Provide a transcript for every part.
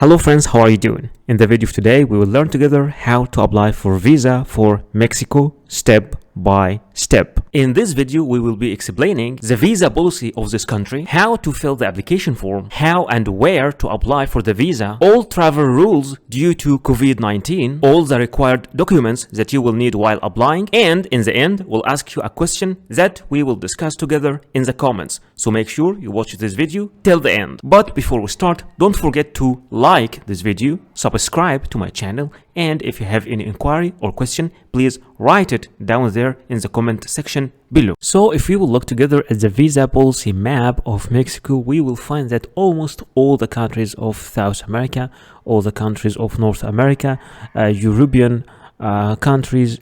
Hello friends, how are you doing? In the video of today, we will learn together how to apply for visa for Mexico step by step. In this video, we will be explaining the visa policy of this country, how to fill the application form, how and where to apply for the visa, all travel rules due to COVID-19, all the required documents that you will need while applying, and in the end, we'll ask you a question that we will discuss together in the comments. So make sure you watch this video till the end. But before we start, don't forget to like this video, subscribe to my channel, and if you have any inquiry or question, please write it down there in the comment section below. So if we will look together at the visa policy map of Mexico, we will find that almost all the countries of South America, all the countries of North America, European countries,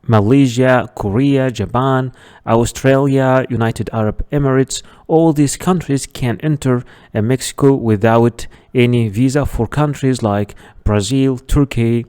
Malaysia, Korea, Japan, Australia, United Arab Emirates, all these countries can enter Mexico without any visa. For countries like Brazil, Turkey,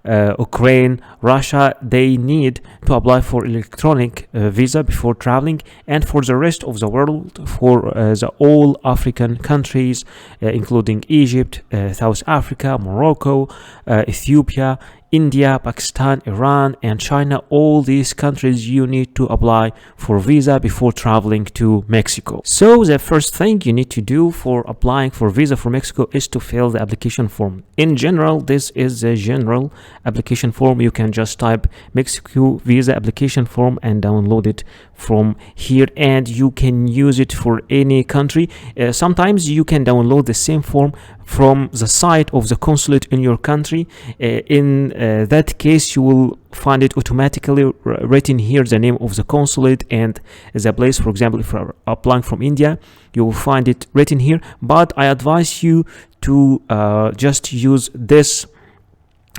Ukraine, Russia, they need to apply for electronic visa before traveling. And for the rest of the world, for the all African countries, including Egypt, South Africa, Morocco, Ethiopia, India, Pakistan, Iran, and China, all these countries you need to apply for visa before traveling to Mexico. So the first thing you need to do for applying for visa for Mexico is to fill the application form. In general, this is the general application form. You can just type Mexico visa application form and download it from here, and you can use it for any country. Sometimes you can download the same form from the site of the consulate in your country. In that case, you will find it automatically written here, the name of the consulate and the place. For example, if you're applying from India, you will find it written here, but I advise you to just use this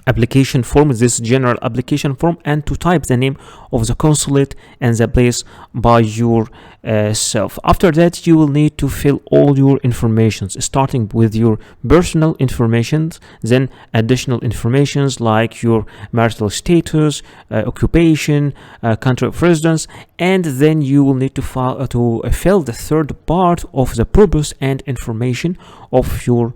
application form, this general application form, and to type the name of the consulate and the place by yourself. After that, you will need to fill all your informations, starting with your personal informations, then additional informations like your marital status, occupation, country of residence, and then you will need to fill the third part of the purpose and information of your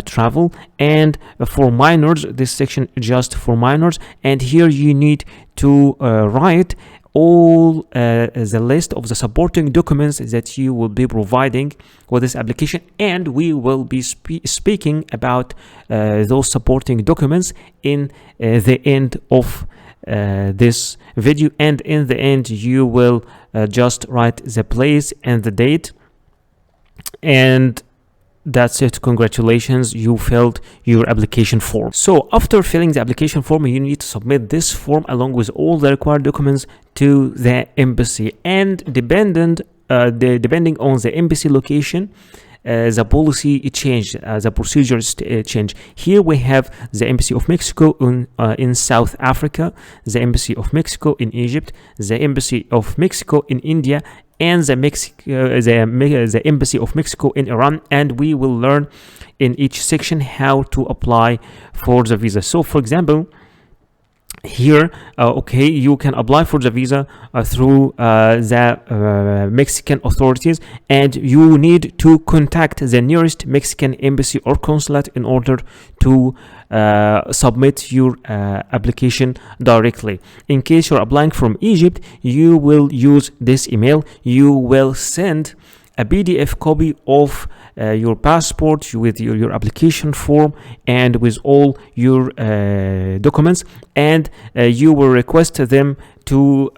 travel. And for minors, this section just for minors, and here you need to write all the list of the supporting documents that you will be providing with this application, and we will be speaking about those supporting documents in the end of this video. And in the end, you will just write the place and the date, and that's it. Congratulations, you filled your application form. So after filling the application form, you need to submit this form along with all the required documents to the embassy. And depending on the embassy location, the policy changed, the procedures changed. Here we have the Embassy of Mexico in South Africa, the Embassy of Mexico in Egypt, the Embassy of Mexico in India, and the Embassy of Mexico in Iran. And we will learn in each section how to apply for the visa. So for example, here you can apply for the visa through the Mexican authorities, and you need to contact the nearest Mexican embassy or consulate in order to submit your application directly. In case you're applying from Egypt, you will use this email. You will send a PDF copy of your passport with your application form and with all your documents, and you will request them to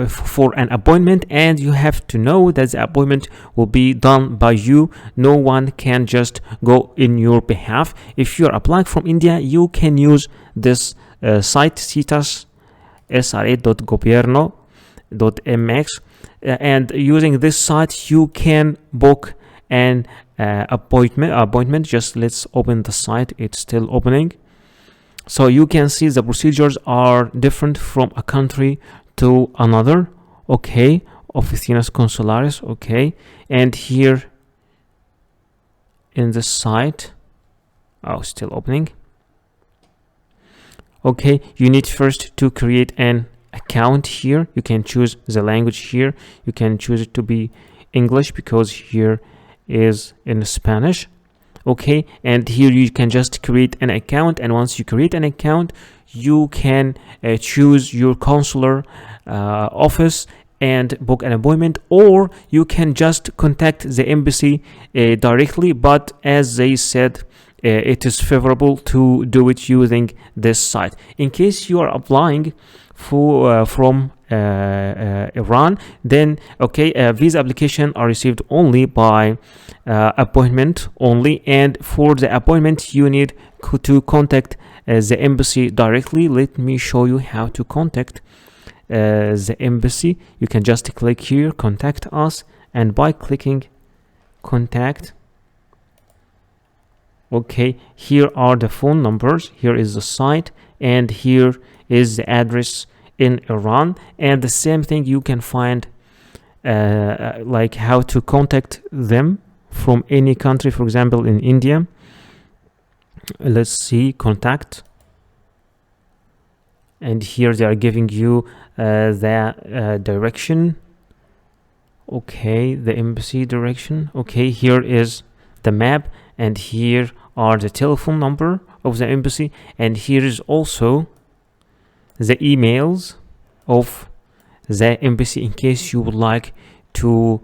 for an appointment, and you have to know that the appointment will be done by you. No one can just go in your behalf. If you're applying from India, you can use this site citasra.gobierno.mx, and using this site you can book an appointment. Just let's open the site, it's still opening. So you can see the procedures are different from a country to another. Okay, oficinas consulares. Okay, and here in the site, still opening. Okay, you need first to create an account here. You can choose the language here. You can choose it to be English because here is in Spanish. Okay, and here you can just create an account, and once you create an account, you can choose your consular office and book an appointment, or you can just contact the embassy directly, but as they said, it is favorable to do it using this site. In case you are applying from Iran, then okay, visa application are received only by appointment only, and for the appointment you need to contact the embassy directly. Let me show you how to contact the embassy. You can just click here, contact us, and by clicking contact, okay, here are the phone numbers, here is the site, and here is the address in Iran. And the same thing you can find like how to contact them from any country. For example, in India, let's see, contact, and here they are giving you the direction. Okay, the embassy direction. Okay, here is the map, and here are the telephone number of the embassy, and here is also the emails of the embassy in case you would like to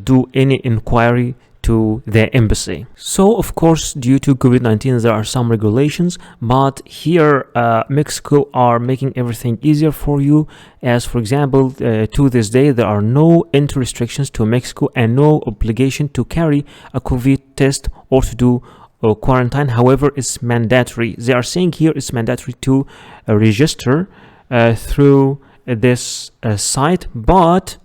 do any inquiry to the embassy. So of course, due to COVID-19 there are some regulations, but here Mexico are making everything easier for you. As for example, to this day there are no entry restrictions to Mexico and no obligation to carry a COVID test or to do quarantine. However, it's mandatory. They are saying here it's mandatory to register through this site, but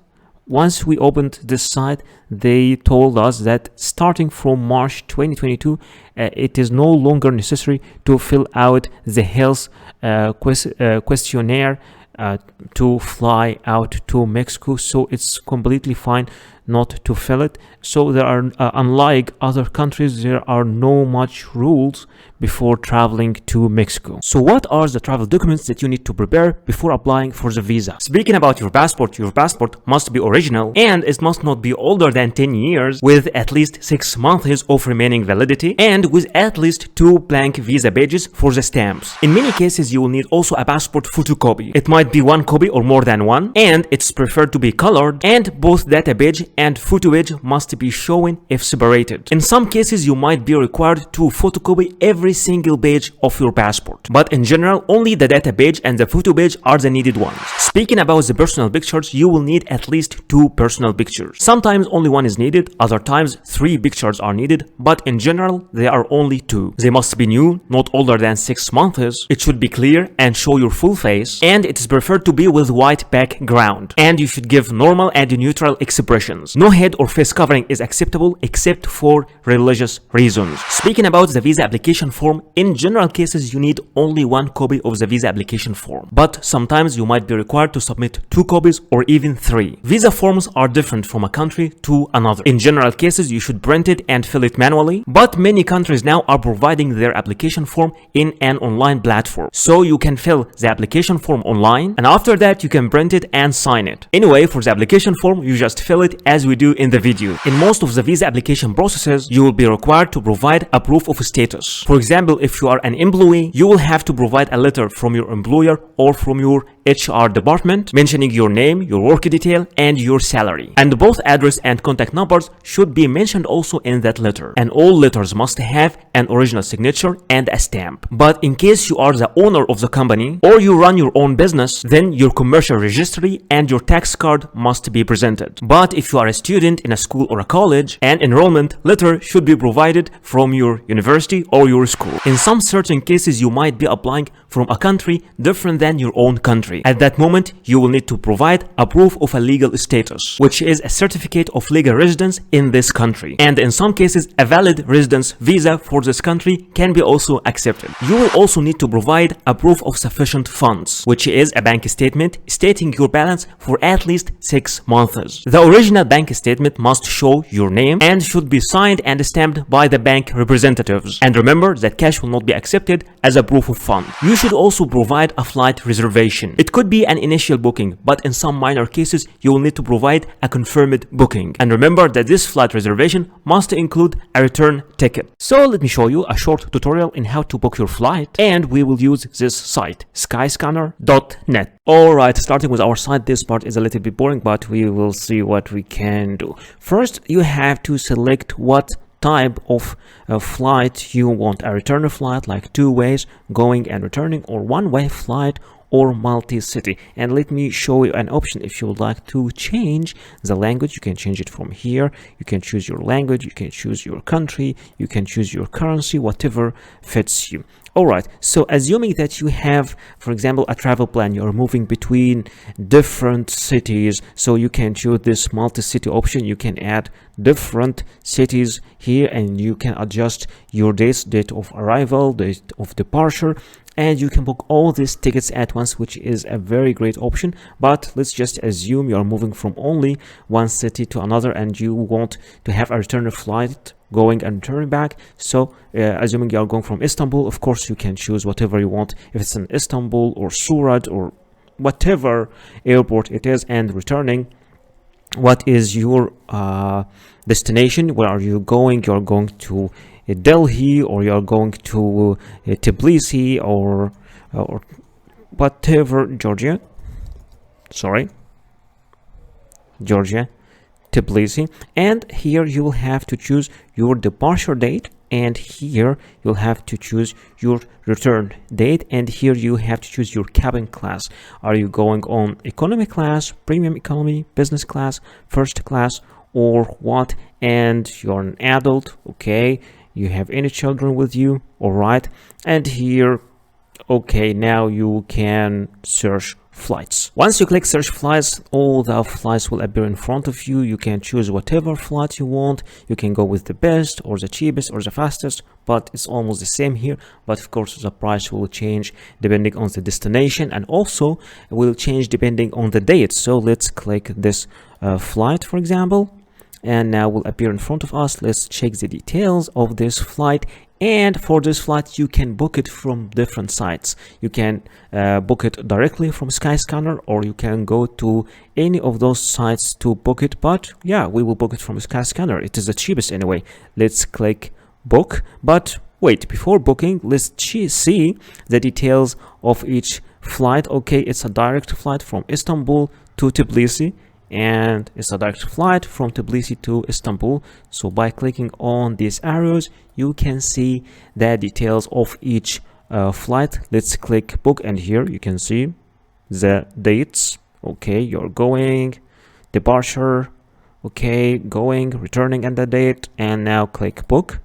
once we opened this site, they told us that starting from March 2022, it is no longer necessary to fill out the health questionnaire to fly out to Mexico. So it's completely fine not to fill it. So there are, unlike other countries, there are no much rules before traveling to Mexico. So what are the travel documents that you need to prepare before applying for the visa? Speaking about your passport must be original and it must not be older than 10 years with at least 6 months of remaining validity and with at least 2 blank visa pages for the stamps. In many cases, you will need also a passport photocopy. It might be 1 copy or more than 1, and it's preferred to be colored, and both data page and photo page must be shown if separated. In some cases, you might be required to photocopy every single page of your passport, but in general, only the data page and the photo page are the needed ones. Speaking about the personal pictures, you will need at least 2 personal pictures. Sometimes only 1 is needed, other times 3 pictures are needed, but in general, they are only 2. They must be new, not older than 6 months. It should be clear and show your full face, and it is preferred to be with white background, and you should give normal and neutral expressions. No head or face covering is acceptable except for religious reasons. Speaking about the visa application form, in general cases you need only 1 copy of the visa application form, but sometimes you might be required to submit 2 copies or even 3. Visa forms are different from a country to another. In general cases, you should print it and fill it manually, but many countries now are providing their application form in an online platform, so you can fill the application form online, and after that you can print it and sign it. Anyway, for the application form, you just fill it as we do in the video. In most of the visa application processes, you will be required to provide a proof of status. For example, if you are an employee, you will have to provide a letter from your employer or from your HR department mentioning your name, your work detail, and your salary. And both address and contact numbers should be mentioned also in that letter. And all letters must have an original signature and a stamp. But in case you are the owner of the company or you run your own business, then your commercial registry and your tax card must be presented. But if you are a student in a school or a college, an enrollment letter should be provided from your university or your school. In some certain cases, you might be applying from a country different than your own country. At that moment, you will need to provide a proof of a legal status, which is a certificate of legal residence in this country. And in some cases, a valid residence visa for this country can be also accepted. You will also need to provide a proof of sufficient funds, which is a bank statement stating your balance for at least 6 months. The original bank statement must show your name and should be signed and stamped by the bank representatives. And remember that cash will not be accepted as a proof of fund. You should also provide a flight reservation. It could be an initial booking, but in some minor cases, you will need to provide a confirmed booking. And remember that this flight reservation must include a return ticket. So let me show you a short tutorial in how to book your flight, and we will use this site, skyscanner.net. Alright, starting with our site, this part is a little bit boring, but we will see what we can do. First, you have to select what type of flight you want. A return flight, like 2 ways, going and returning, or 1-way flight, or multi-city. And let me show you an option. If you would like to change the language, you can change it from here. You can choose your language, you can choose your country, you can choose your currency, whatever fits you. Alright, so assuming that you have, for example, a travel plan, you're moving between different cities, so you can choose this multi-city option. You can add different cities here, and you can adjust your date of arrival, date of departure, and you can book all these tickets at once, which is a very great option. But let's just assume you are moving from only one city to another, and you want to have a return flight going and returning back. So assuming you are going from Istanbul, of course you can choose whatever you want, if it's in Istanbul or Surat or whatever airport it is, and returning, what is your destination? Where are you going? You're going to Delhi, or you're going to Tbilisi, or whatever, Georgia, Tbilisi. And here you will have to choose your departure date, and here you'll have to choose your return date, and here you have to choose your cabin class. Are you going on economy class, premium economy, business class, first class, or what? And you're an adult, okay, you have any children with you, all right. And here, okay, now you can search flights. Once you click search flights, all the flights will appear in front of you. You can choose whatever flight you want. You can go with the best or the cheapest or the fastest, but it's almost the same here. But of course the price will change depending on the destination, and also will change depending on the date. So let's click this flight, for example, and now will appear in front of us. Let's check the details of this flight. And for this flight, you can book it from different sites. You can book it directly from Skyscanner, or you can go to any of those sites to book it. But yeah, we will book it from Skyscanner. It is the cheapest anyway. Let's click book. But wait, before booking, let's see the details of each flight. Okay, it's a direct flight from Istanbul to Tbilisi, and it's a direct flight from Tbilisi to Istanbul. So by clicking on these arrows, you can see the details of each flight. Let's click book, and here you can see the dates. Okay, you're going, departure, okay, going, returning, and the date, and now click book.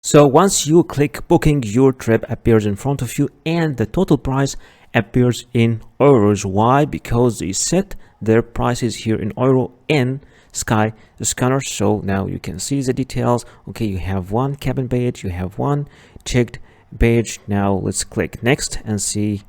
So once you click booking, your trip appears in front of you, and the total price appears in euros. Why? Because they set their prices here in euro in Skyscanner. So now you can see the details. Okay, you have one cabin page, you have one checked page. Now let's click next and see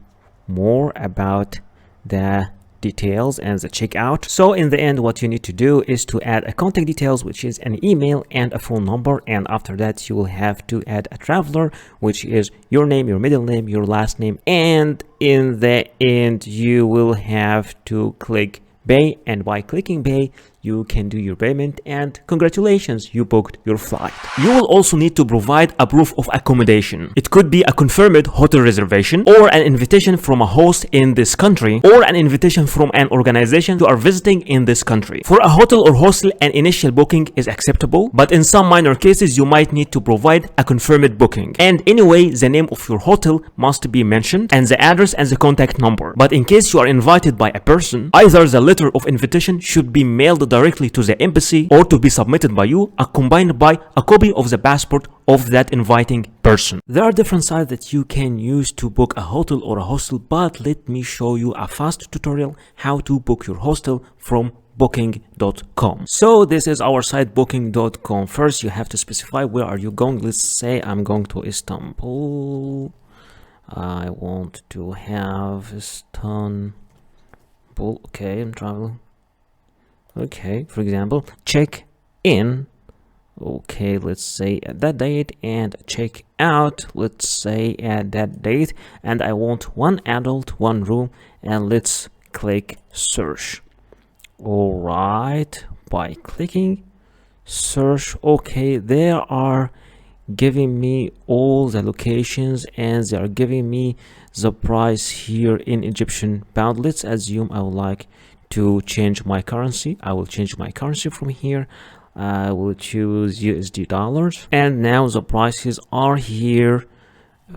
more about the details and the checkout. So in the end, what you need to do is to add a contact details, which is an email and a phone number, and after that you will have to add a traveler, which is your name, your middle name, your last name, and in the end you will have to click pay, and by clicking pay you can do your payment, and congratulations, you booked your flight. You will also need to provide a proof of accommodation. It could be a confirmed hotel reservation, or an invitation from a host in this country, or an invitation from an organization you are visiting in this country. For a hotel or hostel, an initial booking is acceptable, but in some minor cases you might need to provide a confirmed booking. And anyway, the name of your hotel must be mentioned, and the address and the contact number. But in case you are invited by a person, either the letter of invitation should be mailed directly to the embassy, or to be submitted by you, accompanied by a copy of the passport of that inviting person. There are different sites that you can use to book a hotel or a hostel, but let me show you a fast tutorial how to book your hostel from booking.com. So this is our site, booking.com. First you have to specify where are you going. Let's say I'm going to Istanbul. I want to have Istanbul. Okay, I'm traveling. Okay, for example, check in Okay, let's say at that date, and check out, let's say at that date, and I want one adult, one room, and let's click search. All right, by clicking search, okay, they are giving me all the locations and they are giving me the price here in Egyptian pound. Let's assume I would like to change my currency. I will change my currency from here. I will choose USD dollars, and now the prices are here,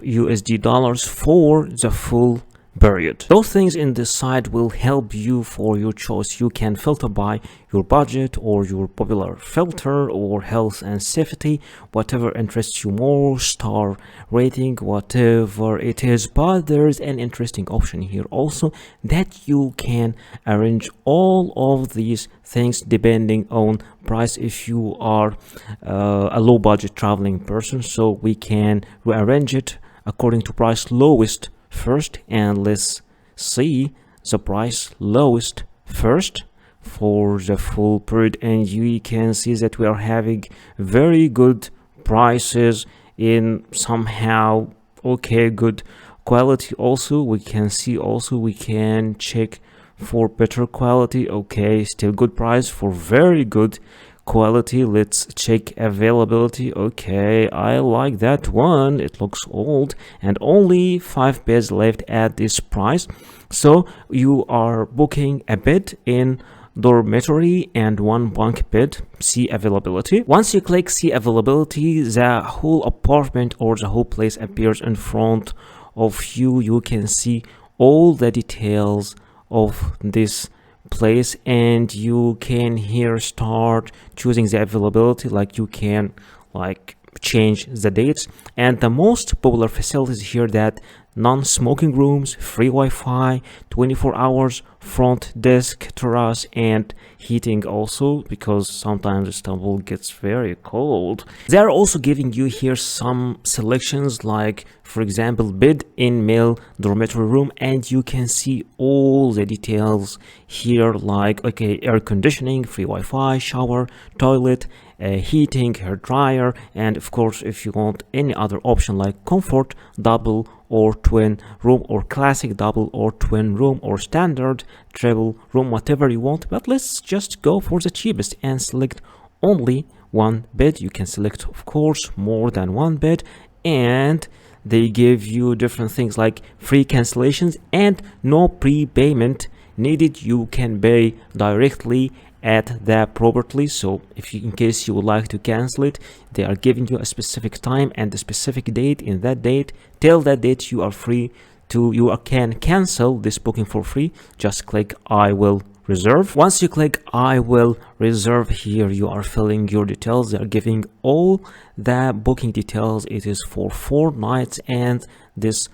USD dollars for the full period. Those things in this site will help you for your choice. You can filter by your budget or your popular filter or health and safety, whatever interests you more, star rating, whatever it is. But there is an interesting option here also, that you can arrange all of these things depending on price if you are a low budget traveling person. So we can rearrange it according to price lowest first, and let's see the price lowest first for the full period, and you can see that we are having very good prices in somehow okay good quality. Also we can see, also we can check for better quality. Okay, still good price for very good quality. Let's check availability. Okay, I like that one. It looks old and only 5 beds left at this price. So you are booking a bed in dormitory and 1 bunk bed. See availability. Once you click see availability, the whole apartment or the whole place appears in front of you. You can see all the details of this place, and you can here start choosing the availability, like you can like change the dates. And the most popular facilities here, that non-smoking rooms, free Wi-Fi, 24 hours, front desk, terrace, and heating also, because sometimes Istanbul gets very cold. They are also giving you here some selections, like for example bed in male dormitory room, and you can see all the details here, like okay, air conditioning, free Wi-Fi, shower, toilet, heating, hair dryer, and of course if you want any other option like comfort, double or twin room, or classic double or twin room, or standard triple room, whatever you want. But let's just go for the cheapest and select only one bed. You can select of course more than one bed, and they give you different things like free cancellations and no prepayment needed. You can pay directly at the property. So if you, in case you would like to cancel it, they are giving you a specific time and a specific date. In that date, till that date, you are free to, you can cancel this booking for free. Just click I will reserve. Once you click I will reserve, here you are filling your details. They are giving all the booking details. It is for 4 nights, and this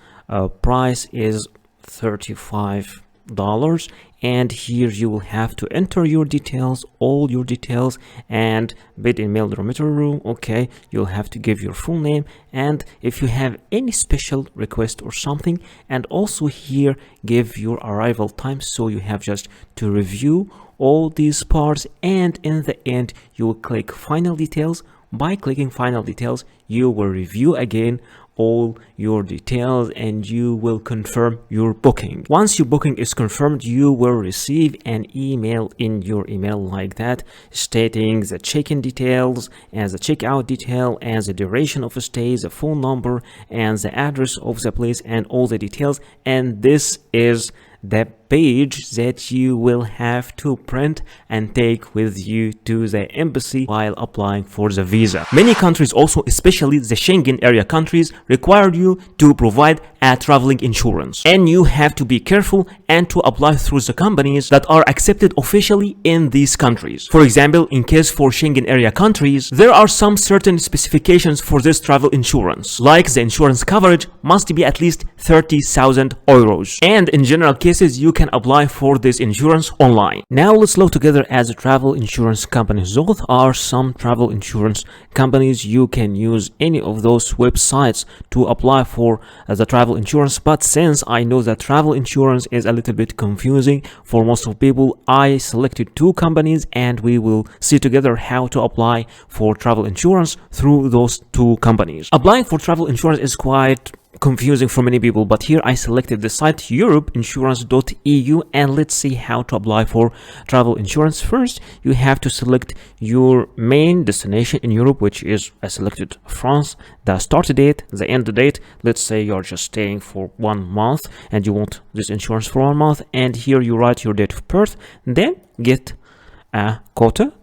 price is $35. And here you will have to enter your details, all your details, and bed in male dormitory room. Okay, you'll have to give your full name, and if you have any special request or something, and also here give your arrival time. So you have just to review all these parts, and in the end you will click final details. By clicking final details, you will review again all your details and you will confirm your booking. Once your booking is confirmed, you will receive an email in your email like that, stating the check-in details and the check-out detail and the duration of the stay, the phone number and the address of the place, and all the details. And this is the page that you will have to print and take with you to the embassy while applying for the visa. Many countries also, especially the Schengen area countries, require you to provide a traveling insurance, and you have to be careful and to apply through the companies that are accepted officially in these countries. For example, in case for Schengen area countries, there are some certain specifications for this travel insurance, like the insurance coverage must be at least 30,000 euros, and in general cases you can apply for this insurance online. Now let's look together as a travel insurance companies. Those are some travel insurance companies. You can use any of those websites to apply for the travel insurance, but since I know that travel insurance is a little bit confusing for most of people, I selected two companies and we will see together how to apply for travel insurance through those two companies. Applying for travel insurance is quite confusing for many people, but here I selected the site europeinsurance.eu and let's see how to apply for travel insurance. First, you have to select your main destination in Europe, which is I selected France, the start date, the end date. Let's say you're just staying for 1 month and you want this insurance for 1 month, and here you write your date of birth, then get a quota.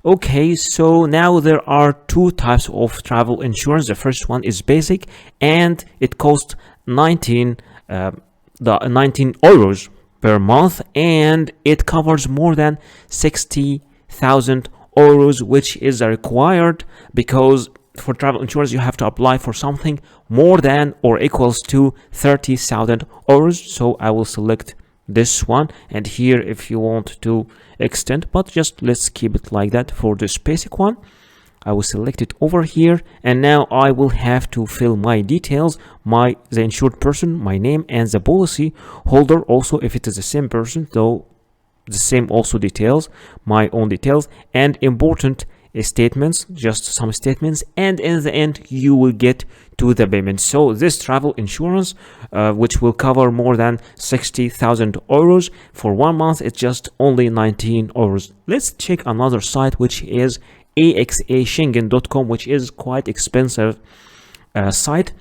Okay, so now there are two types of travel insurance. The first one is basic and it costs 19 euros per month, and it covers more than 60,000 euros, which is required because for travel insurance you have to apply for something more than or equals to 30,000 euros. So I will select this one, and here if you want to extend, but just let's keep it like that. For this basic one I will select it over here, and now I will have to fill my details, the insured person, my name, and the policy holder also if it is the same person, though the same also details, my own details, and important statements, just some statements, and in the end you will get to the payment. So this travel insurance which will cover more than 60,000 euros for 1 month, it's just only 19 euros. Let's check another site which is axaschengen.com, which is quite expensive site,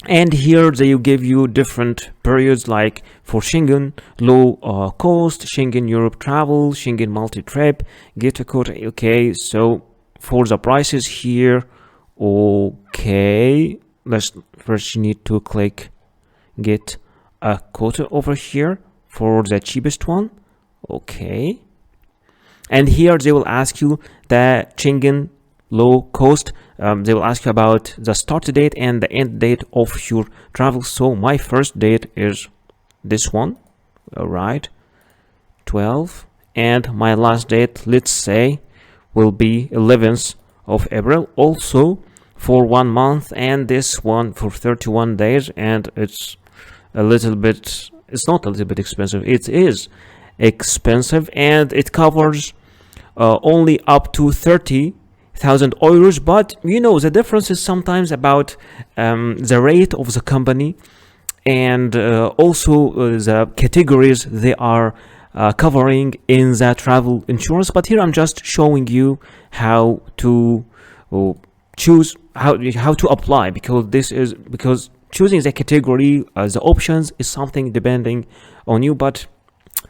and here they give you different periods, like for Schengen low cost, Schengen Europe travel, Schengen multi-trip, get a quota. Okay, so for the prices here, okay, let's first you need to click get a quota over here for the cheapest one. Okay, and here they will ask you the Schengen low cost. They will ask you about the start date and the end date of your travel. So my first date is this one, all right, 12, and my last date, let's say, will be 11th of April, also for 1 month, and this one for 31 days, and it's a little bit, it's not a little bit expensive, it is expensive, and it covers only up to 30,000 euros, but you know the difference is sometimes about the rate of the company and also the categories they are covering in the travel insurance. But here I'm just showing you how to choose, how to apply, because choosing the category, the options is something depending on you, but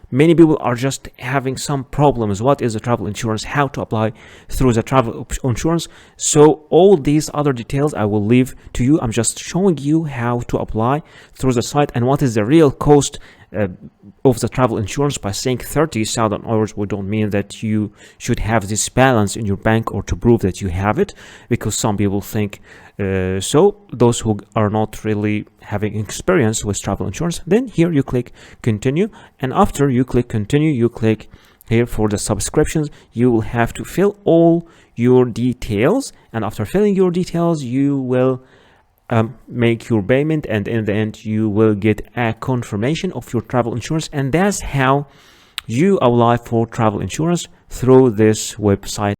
many people are just having some problems. What is the travel insurance? How to apply through the travel insurance? So all these other details I will leave to you. I'm just showing you how to apply through the site and what is the real cost of the travel insurance. By saying 30,000 euros, we don't mean that you should have this balance in your bank or to prove that you have it, because some people think so, those who are not really having experience with travel insurance. Then here you click continue, and after you click continue, you click here for the subscriptions. You will have to fill all your details, and after filling your details you will make your payment, and in the end you will get a confirmation of your travel insurance. And that's how you apply for travel insurance through this website.